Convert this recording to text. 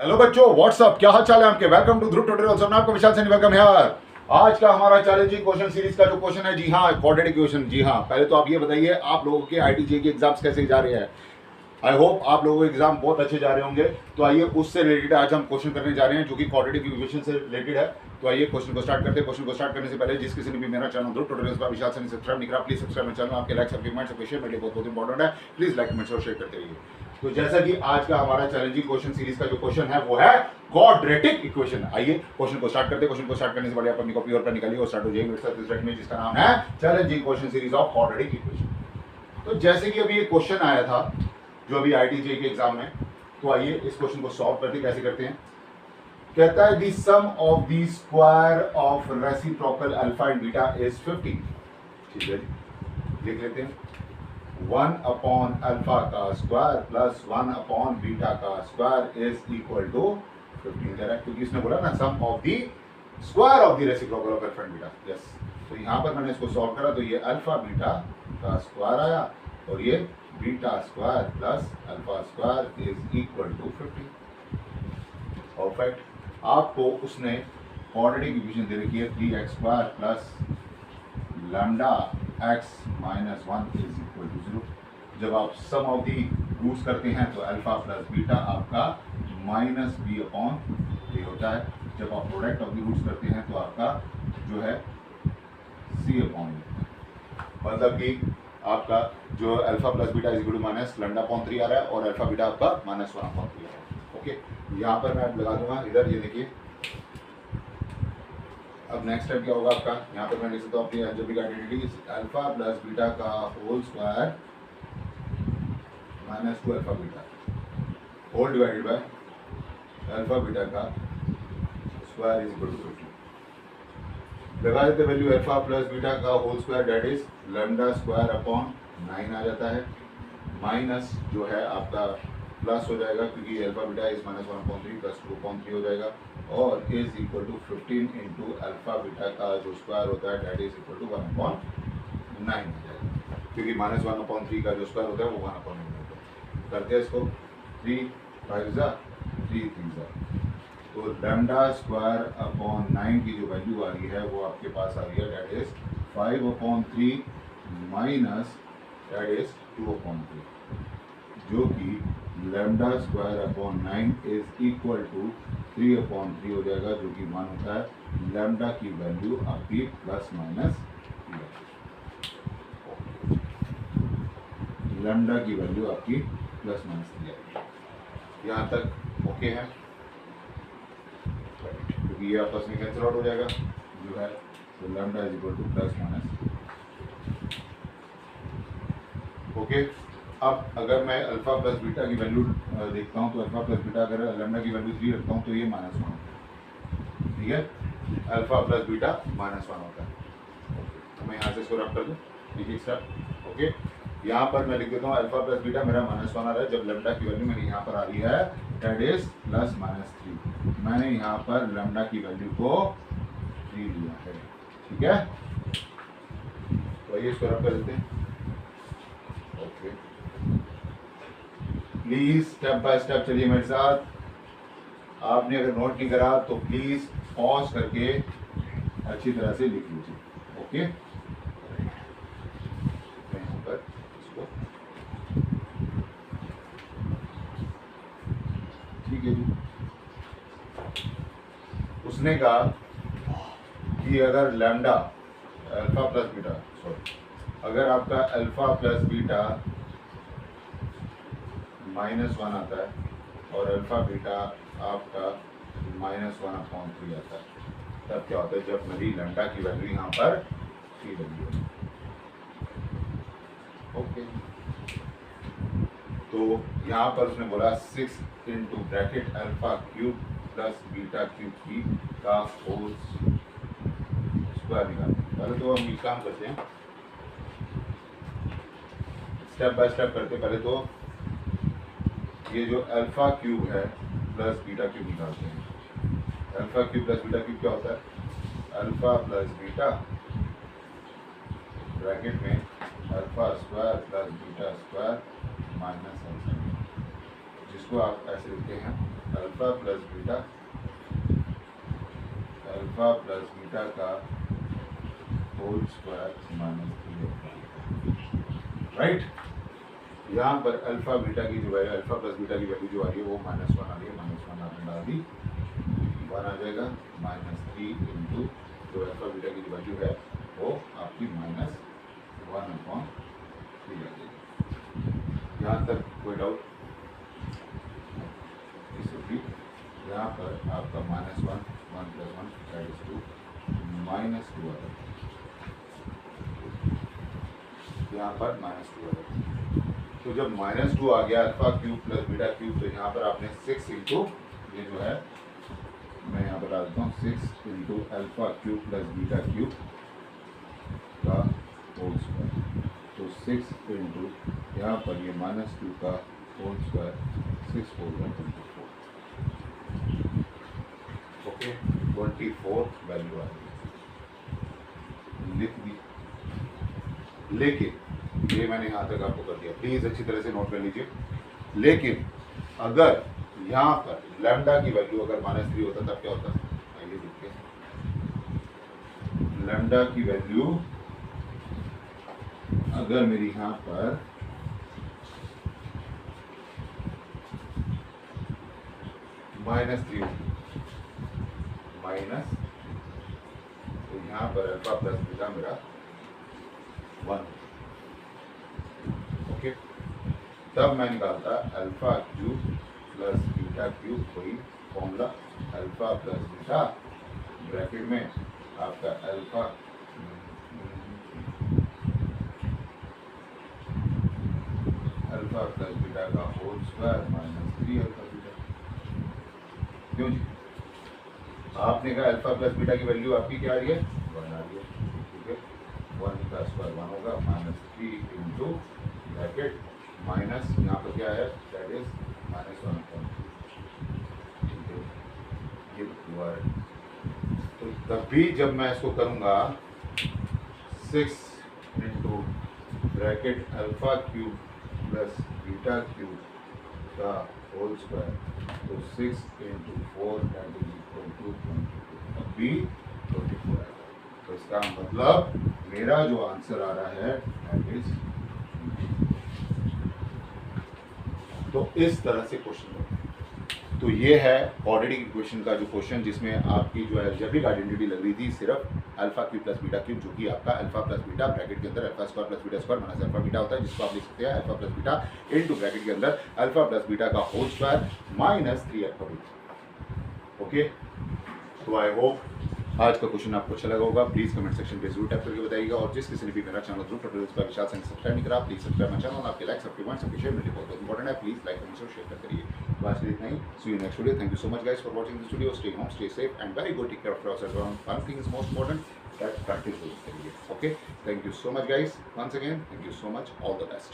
Hello बच्चों, WhatsApp, क्या हाल चाल है आपके। वेलकम टू ध्रुव ट्यूटोरियल्स और मैं आपको विशाल सैनी वेलकम यार। आज का हमारा चैलेंजिंग क्वेश्चन सीरीज का जो क्वेश्चन है, जी हाँ, क्वाड्रेटिक इक्वेशन। जी हाँ, पहले तो आप ये बताइए आप लोगों के आईटीजे के एग्जाम्स कैसे जा रहे हैं। आई होप आप लोगों के एग्जाम बहुत अच्छे जा रहे होंगे। तो आइए उससे रिलेटेड आज हम क्वेश्चन करने जा रहे हैं जो कि क्वाड्रेटिक इक्वेशन से रिलेटेड है। तो आइए क्वेश्चन को स्टार्ट करते हैं। क्वेश्चन को स्टार्ट करने से पहले जिस किसी ने भी मेरा चैनल ध्रुव ट्यूटोरियल्स पर विशाल सैनी सब्सक्राइब नहीं करा, प्लीज सब्सक्राइब माय चैनल। आपके लाइक्स, आपके कमेंट्स, आपके शेयर मेरे लिए बहुत इंपॉर्टेंट है। प्लीज लाइक, कमेंट्स और शेयर करते रहिए। तो जैसा कि आज का हमारा चैलेंजिंग क्वेश्चन सीरीज का जो क्वेश्चन है वो है क्वाड्रेटिक इक्वेशन। आइए क्वेश्चन को स्टार्ट करते हैं। क्वेश्चन को स्टार्ट करने से पहले आप अपनी कॉपी और पेन निकालिए और स्टार्ट हो जाइए मेरे साथ इस ट्रैक में जिसका नाम है challenging question series of quadratic equation. तो जैसे कि अभी ये क्वेश्चन आया था जो अभी आईटीजे के एग्जाम में, तो आइए इस क्वेश्चन को सॉल्व करते कैसे करते हैं। कहता है the sum of the square of reciprocal alpha and beta is 50। ठीक है जी, लिख लेते हैं 1 अपॉन अल्फा का स्क्वायर प्लस 1 अपॉन बीटा का स्क्वायर इज इक्वल टू 15 कह रहा है, क्योंकि इसने बोला ना sum of the square of the reciprocal of alpha and beta. Yes, तो यहां पर मैंने इसको सॉल्व करा तो ये अल्फा बीटा का स्क्वायर आया और ये beta square plus alpha square is equal to 50। Perfect. आपको उसने क्वाड्रेटिक इक्वेशन दे रखी है 3x square plus lambda x minus 1 is equal to 0। जब आप सम ऑफ दी रूट्स करते हैं तो अल्फा प्लस बीटा आपका माइनस बी अपॉन ए होता है। जब आप प्रोडक्ट ऑफ दी रूट्स करते हैं तो आपका जो है सी अपॉन ए, मतलब कि आपका जो alpha plus beta is equal to minus lambda upon 3 आ रहा है और अल्फा बीटा आपका माइनस 1 अपॉन 3 आ रहा है। ओके, यहाँ पर मैं लगा दूंगा इधर, ये देखिए। अब नेक्स्ट स्टेप क्या होगा आपका, यहाँ पर मैं लिख सकता हूँ अपनी algebraic identity alpha plus beta का whole square minus 2 alpha beta whole divided by alpha beta का स्क्वायर इज इक्वल टू 50। लगा देते वैल्यू अल्फा प्लस बीटा का whole square that is lambda square upon 9 आ जाता है, माइनस जो है आपका प्लस हो जाएगा क्योंकि alpha beta is minus 1/3 plus 2/3 हो जाएगा और is equal to 15 into alpha beta का जो स्क्वायर होता है दैट इज इक्वल टू 1/9 हो जाएगा, क्योंकि माइनस 1/3 का जो स्क्वायर होता है वो 1/9 होता है। करते हैं इसको 3 5 जा 3 3 जा, तो लैम्डा स्क्वायर अपॉन 9 की जो वैल्यू आ रही है वो आपके पास आ रही है that is 5/3 minus that is 2/3, जो कि lambda square upon 9 is equal to 3/3 हो जाएगा, जो कि मान होता है लैम्डा की वैल्यू आपकी प्लस माइनस लैम्डा की वैल्यू आपकी प्लस माइनस 3 आएगी। यहाँ तक ओके है, क्योंकि ये आपस में कैंसिल आउट हो जाएगा जो है, तो lambda is equal two plus minus. Okay, अब अगर मैं अल्फा प्लस बीटा की वैल्यू देखता हूँ तो अल्फा प्लस बीटा अगर लैम्डा की वैल्यू 3 रखता हूँ तो ये माइनस 1 होता है। ठीक है, अल्फा प्लस बीटा माइनस 1 होता है। तो मैं यहाँ से इसको रख कर दूँ, देखिए स्टेप। ओके, यहाँ पर मैं लिख देता हूँ अल्फा प्लस बीटा मेरा माइनस 1 आ रहा है, जब लैम्डा की वैल्यू मेरी यहाँ पर आ रही है दैट इज प्लस माइनस 3। मैंने यहाँ पर लैम्डा की वैल्यू को 3 लिया है। ठीक है, तो आइए इसको रख कर देते हैं। Okay, please step by step चलिए मेरे साथ। आपने अगर नोट नहीं करा तो प्लीज पॉज करके अच्छी तरह से लिख लीजिए। ओके, यहाँ पर इसको ठीक है जी। उसने कहा कि अगर लैम्डा अल्फा प्लस बीटा अगर आपका अल्फा प्लस बीटा -1 आता है और अल्फा बीटा आपका -1/3 आता है, तब क्या होता है जब मेरी लैम्डा की वैल्यू यहाँ पर 3 वैल्यू है। ओके, तो यहाँ पर उसने बोला 6 into bracket alpha cube plus beta cube की का होल स्क्वायर निकालते हैं। पहले तो हम ये काम करते हैं, स्टेप बाय स्टेप करते। पहले तो ये जो अल्फा क्यूब है प्लस बीटा क्यूब निकालते हैं। Alpha cube plus beta cube क्या होता है, अल्फा प्लस बीटा ब्रैकेट में alpha square plus beta square minus alpha, इसको आप ऐसे लिखते हैं अल्फा प्लस बीटा का होल स्क्वायर माइनस 3 राइट। यहाँ पर अल्फा बीटा की जो वैल्यू अल्फा प्लस बीटा की वैल्यू जो आ रही है वो -1 आ रही है, -1 आपने डाल दी, 1 आ जाएगा, -3 इंटू जो अल्फा बीटा की जो वैल्यू है वो आपकी -1/3 आ जाएगी। यहाँ तक कोई डाउट? यहाँ पर आपका -1 1 + 1 दैट इज 2 -2 आ जाएगा, यहाँ पर -2 आ जाएगा। तो जब -2 आ गया alpha cube plus beta cube, तो यहाँ पर आपने 6 इंटू ये जो है मैं यहाँ पर डाल देता हूँ 6 into alpha cube plus beta cube का होल स्क्वायर। तो 6 इंटू यहाँ पर ये -2 का होल स्क्वायर 6 4 24 ओके 24 वैल्यू आ गई, लिख दी। लेकिन ये मैंने यहाँ तक आपको कर दिया, प्लीज अच्छी तरह से नोट कर लीजिए। लेकिन अगर यहाँ पर लैम्डा की वैल्यू अगर -3 होता तब क्या होता? आइए देखते हैं। लैम्डा की वैल्यू अगर मेरी यहाँ पर -3 माइनस, तो यहाँ पर अल्फा प्लस बीटा मेरा 1 ओके। तब मैं निकालता alpha cube plus beta cube, कोई formula alpha plus beta bracket में आपका अल्फा प्लस बीटा का होल स्क्वायर -3 अल्फा बीटा। क्यों जी? आपने कहा अल्फा प्लस बीटा की वैल्यू आपकी क्या आ रही है? 1 आ रही है, ठीक है। 1 का स्क्वायर 1 होगा, -3 इंटू ब्रैकेट माइनस यहाँ पर क्या है दैट इज -1/2, ठीक है। ये हुआ है। तो तभी जब मैं इसको करूँगा 6 into bracket alpha cube plus beta cube का होल स्क्वायर, तो 6 into 4 that is equal to 22, अभी 24 आएगा। तो इसका मतलब मेरा जो आंसर आ रहा है दैट इज, तो इस तरह से क्वेश्चन होता है। तो ये है क्वाड्रेटिक इक्वेशन का जो क्वेश्चन, जिसमें आपकी जो अलजेब्रिक आइडेंटिटी लग रही थी सिर्फ alpha cube plus beta cube, जो कि आपका अल्फा प्लस बीटा ब्रैकेट के अंदर alpha square plus beta square minus alpha beta होता है, जिसको आप लिख सकते हैं alpha plus beta into bracket के अंदर अल्फा प्लस बीटा का whole square -3 alpha beta. Okay, तो आई होप आज का क्वेश्चन आपको अच्छा लगा होगा। प्लीज कमेंट सेक्शन पे जरूर टाइप करके बताइएगा, और जिस किसी ने भी मेरा चैनल ध्रुव ट्यूटोरियल्स का विशाल संग सब्सक्राइब नहीं करा, प्लीज सब्सक्राइब माय चैनल। आपके लाइक्स, आपके कमेंट्स, आपके शेयर मेरे लिए बहुत इंपॉर्टेंट है। प्लीज लाइक कमेंट और शेयर करिए। बस इतना ही, see you next video. Thank you so much guys for watching this video. Stay home, stay safe and very good, take care of yourself. One thing is most important, that practice करिए। Okay, thank you so much guys, once again thank you so much, all the best.